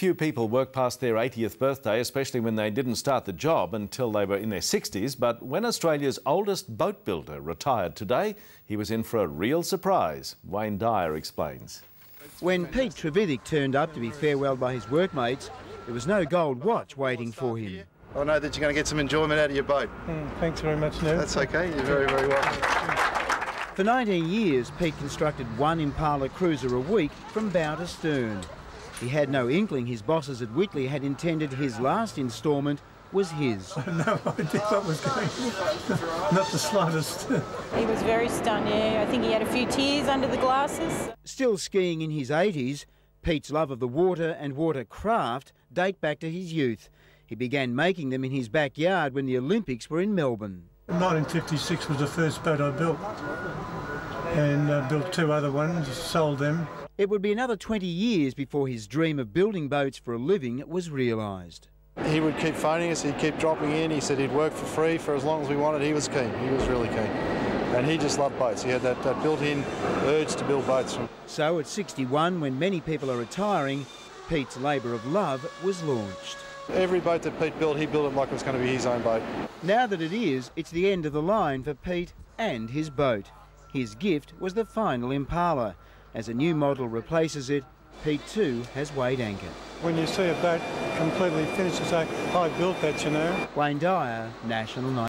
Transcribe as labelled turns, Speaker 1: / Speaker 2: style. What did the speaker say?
Speaker 1: Few people work past their 80th birthday, especially when they didn't start the job until they were in their 60s. But when Australia's oldest boat builder retired today, he was in for a real surprise. Wayne Dyer explains.
Speaker 2: When Pete Trevithick turned up to be farewelled by his workmates, there was no gold watch waiting for him.
Speaker 3: I know that you're going to get some enjoyment out of your boat.
Speaker 4: Thanks very much, Nev.
Speaker 3: That's okay, you're very, very welcome.
Speaker 2: For 19 years, Pete constructed one Impala cruiser a week from bow to stern. He had no inkling his bosses at Whitley had intended his last instalment was his.
Speaker 4: I had no idea what was going on. Not the slightest.
Speaker 5: He was very stunned, yeah. I think he had a few tears under the glasses.
Speaker 2: Still skiing in his 80s, Pete's love of the water and watercraft date back to his youth. He began making them in his backyard when the Olympics were in Melbourne.
Speaker 4: 1956 was the first boat I built, and built two other ones, sold them.
Speaker 2: It would be another 20 years before his dream of building boats for a living was realised.
Speaker 3: He would keep phoning us, he'd keep dropping in, he said he'd work for free for as long as we wanted. He was keen, he was really keen. And he just loved boats. He had that built-in urge to build boats.
Speaker 2: So at 61, when many people are retiring, Pete's labour of love was launched.
Speaker 3: Every boat that Pete built, he built it like it was going to be his own boat.
Speaker 2: Now that it is, it's the end of the line for Pete and his boat. His gift was the final Impala. As a new model replaces it, Pete too has weighed anchor.
Speaker 4: When you see a boat completely finished, you say, I built that, you know.
Speaker 2: Wayne Dyer, National 9.